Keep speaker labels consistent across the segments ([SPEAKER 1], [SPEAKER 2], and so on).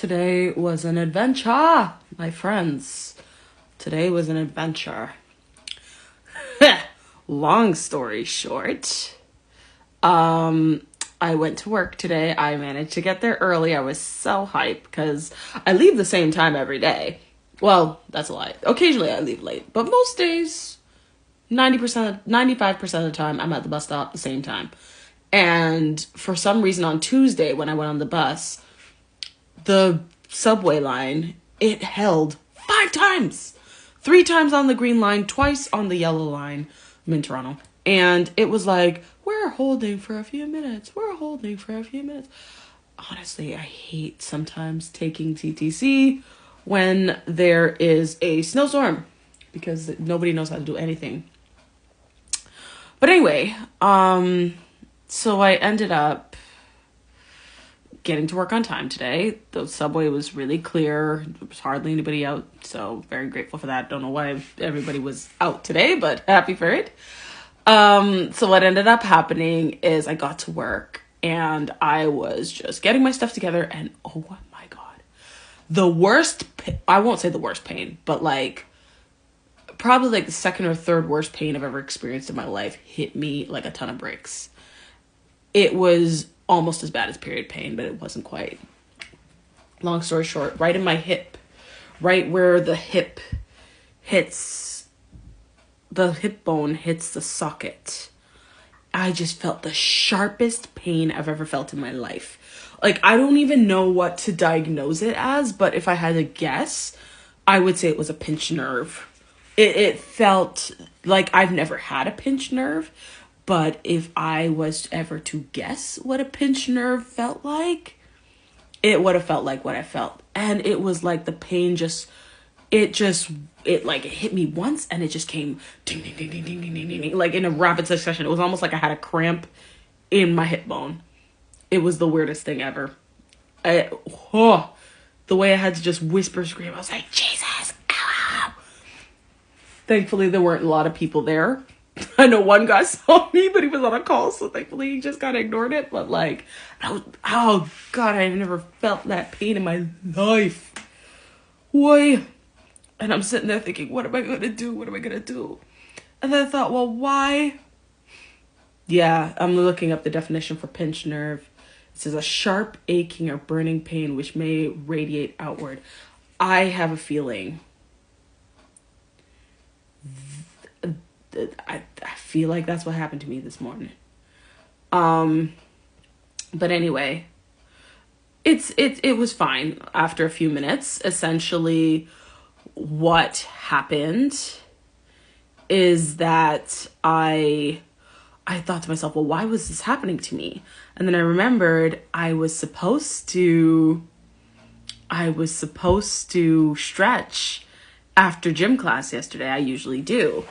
[SPEAKER 1] Today was an adventure, my friends. Today was an adventure. Long story short, I went to work today. I managed to get there early. I was so hyped because I leave the same time every day. Well, that's a lie. Occasionally I leave late, but most days, 90%, 95% of the time, I'm at the bus stop the same time. And for some reason on Tuesday when I went on the bus, the subway line, it held 5 times. 3 times on the green line, twice on the yellow line. I'm in Toronto. And it was like, we're holding for a few minutes. We're holding for a few minutes. Honestly, I hate sometimes taking TTC when there is a snowstorm because nobody knows how to do anything. But anyway, so I ended up getting to work on time today. The subway was really clear. There was hardly anybody out, so very grateful for that. Don't know why everybody was out today, but happy for it. So what ended up happening is I got to work and I was just getting my stuff together and oh my God. The worst, I won't say the worst pain, but probably the second or third worst pain I've ever experienced in my life hit me like a ton of bricks. It was almost as bad as period pain, but it wasn't quite. Long story short, right in my hip, right where the hip bone hits the socket, I just felt the sharpest pain I've ever felt in my life. I don't even know what to diagnose it as, but if I had to guess, I would say it was a pinched nerve. It felt like I've never had a pinched nerve, but if I was ever to guess what a pinched nerve felt like, it would have felt like what I felt. And it was like the pain it hit me once and it just came ding, ding, ding, ding, ding, ding, ding, ding, like in a rapid succession. It was almost like I had a cramp in my hip bone. It was the weirdest thing ever. The way I had to just whisper, scream, I was like, Jesus, ow. Thankfully, there weren't a lot of people there. I know one guy saw me, but he was on a call, so thankfully he just kind of ignored it. But oh God, I've never felt that pain in my life. Why? And I'm sitting there thinking, what am I going to do? What am I going to do? And then I thought, well, why? Yeah, I'm looking up the definition for pinched nerve. It says a sharp aching or burning pain which may radiate outward. I have a feeling. I feel like that's what happened to me this morning. But anyway, it was fine after a few minutes. Essentially, what happened is that I thought to myself, well, why was this happening to me? And then I remembered I was supposed to stretch after gym class yesterday. I usually do.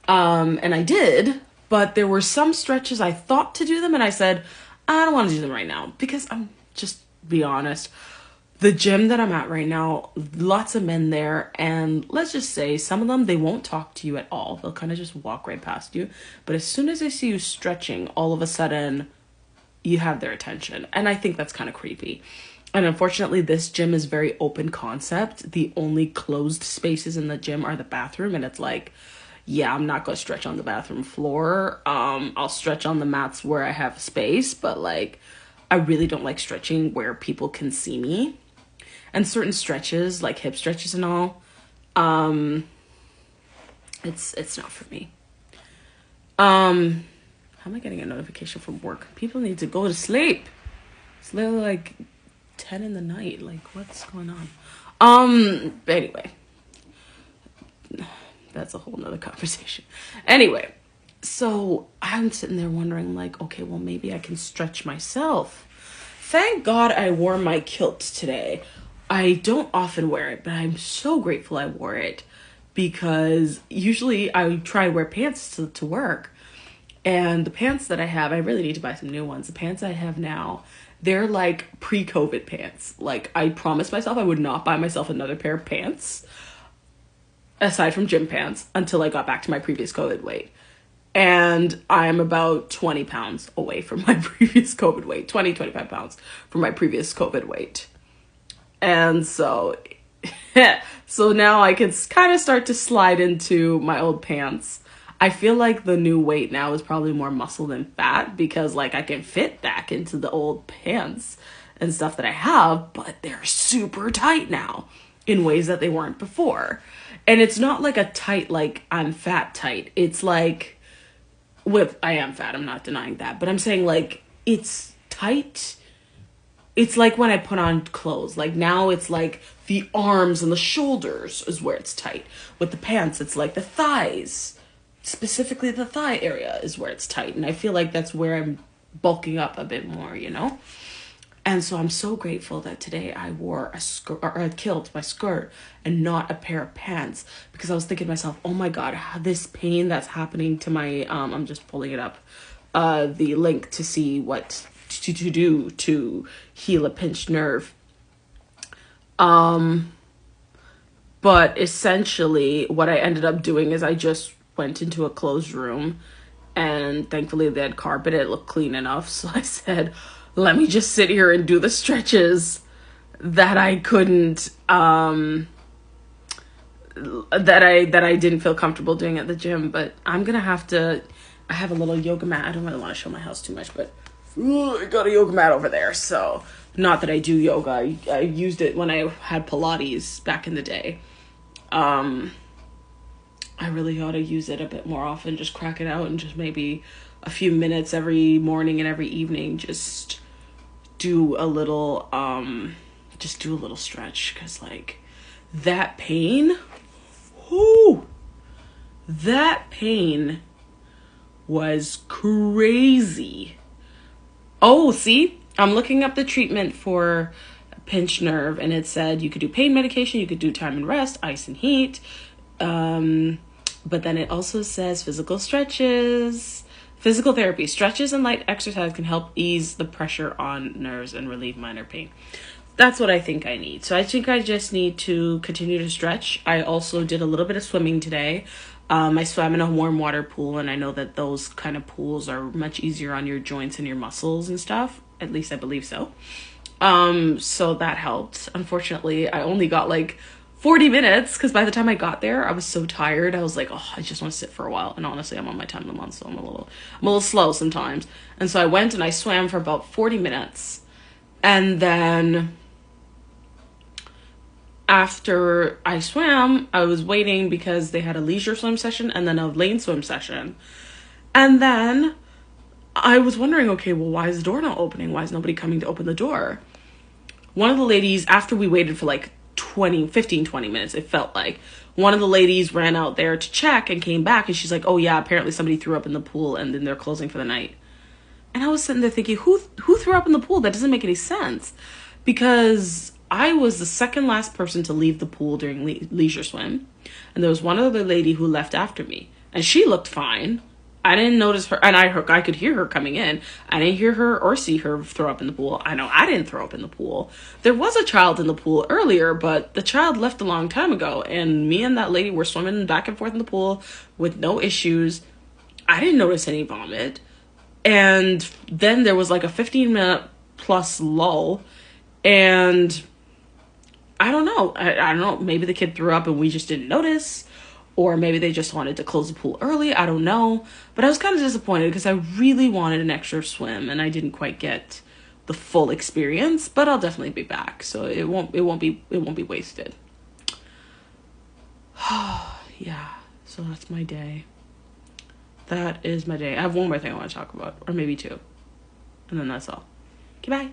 [SPEAKER 1] And I did, but there were some stretches I thought to do them and I said, I don't want to do them right now because I'm just be honest. The gym that I'm at right now, lots of men there, and let's just say some of them, they won't talk to you at all. They'll kind of just walk right past you. But as soon as they see you stretching, all of a sudden you have their attention. And I think that's kind of creepy. And unfortunately, this gym is very open concept. The only closed spaces in the gym are the bathroom, and it's like, yeah, I'm not going to stretch on the bathroom floor. I'll stretch on the mats where I have space, but I really don't like stretching where people can see me. And certain stretches, like hip stretches and all, it's not for me. How am I getting a notification from work? People need to go to sleep. It's literally 10 in the night. What's going on? But anyway, that's a whole nother conversation. Anyway, so I'm sitting there wondering okay, well, maybe I can stretch myself. Thank God I wore my kilt today. I don't often wear it, but I'm so grateful I wore it because usually I try to wear pants to work. And the pants that I have, I really need to buy some new ones. The pants I have now, they're pre-COVID pants. I promised myself I would not buy myself another pair of pants aside from gym pants until I got back to my previous COVID weight. And I'm about 20 pounds away from my previous COVID weight. 25 pounds from my previous COVID weight. And so, so now I can kind of start to slide into my old pants. I feel like the new weight now is probably more muscle than fat because like I can fit back into the old pants and stuff that I have, but they're super tight now in ways that they weren't before. And it's not like a tight, like I'm fat tight. It's like, I am fat, I'm not denying that, but I'm saying like it's tight. It's like when I put on clothes. Like now it's like the arms and the shoulders is where it's tight. With the pants, it's like the thighs. Specifically the thigh area is where it's tight. And I feel like that's where I'm bulking up a bit more, you know? And so I'm so grateful that today I wore a skirt or a kilt, my skirt, and not a pair of pants because I was thinking to myself, oh my God, this pain that's happening to my, I'm just pulling it up, the link to see what to do to heal a pinched nerve. But essentially what I ended up doing is I just went into a closed room and thankfully they had carpet. It looked clean enough. So I said, let me just sit here and do the stretches that I couldn't, that I didn't feel comfortable doing at the gym. But I'm going to have to, I have a little yoga mat. I don't really want to show my house too much, but I got a yoga mat over there. So not that I do yoga. I used it when I had Pilates back in the day. I really ought to use it a bit more often. Just crack it out and just maybe a few minutes every morning and every evening. Just do a little stretch. Cause like that pain, that pain was crazy. Oh, see, I'm looking up the treatment for pinched nerve and it said you could do pain medication, you could do time and rest, ice and heat. But then it also says physical stretches, physical therapy, stretches and light exercise can help ease the pressure on nerves and relieve minor pain. That's what I think I need. So I think I just need to continue to stretch. I also did a little bit of swimming today. I swam in a warm water pool and I know that those kind of pools are much easier on your joints and your muscles and stuff. At least I believe so. So that helped. Unfortunately, I only got like 40 minutes because by the time I got there, I was so tired. I was like, oh, I just want to sit for a while. And honestly, I'm on my time of the month, so I'm a little slow sometimes. And so I went and I swam for about 40 minutes. And then after I swam, I was waiting because they had a leisure swim session and then a lane swim session. And then I was wondering, okay, well, why is the door not opening? Why is nobody coming to open the door? One of the ladies, after we waited for like 20 minutes, it felt like, one of the ladies ran out there to check and came back and she's like, oh yeah, apparently somebody threw up in the pool and then they're closing for the night. And I was sitting there thinking, who threw up in the pool? That doesn't make any sense because I was the second last person to leave the pool during leisure swim. And there was one other lady who left after me and she looked fine. I didn't notice her, and I could hear her coming in. I didn't hear her or see her throw up in the pool. I know I didn't throw up in the pool. There was a child in the pool earlier, but the child left a long time ago, and me and that lady were swimming back and forth in the pool with no issues. I didn't notice any vomit. And then there was like a 15-minute plus lull, and I don't know. I don't know. Maybe the kid threw up and we just didn't notice. Or maybe they just wanted to close the pool early. I don't know. But I was kind of disappointed because I really wanted an extra swim and I didn't quite get the full experience. But I'll definitely be back, so it won't be wasted. Yeah. So that's my day. That is my day. I have one more thing I want to talk about, or maybe two, and then that's all. Okay, bye.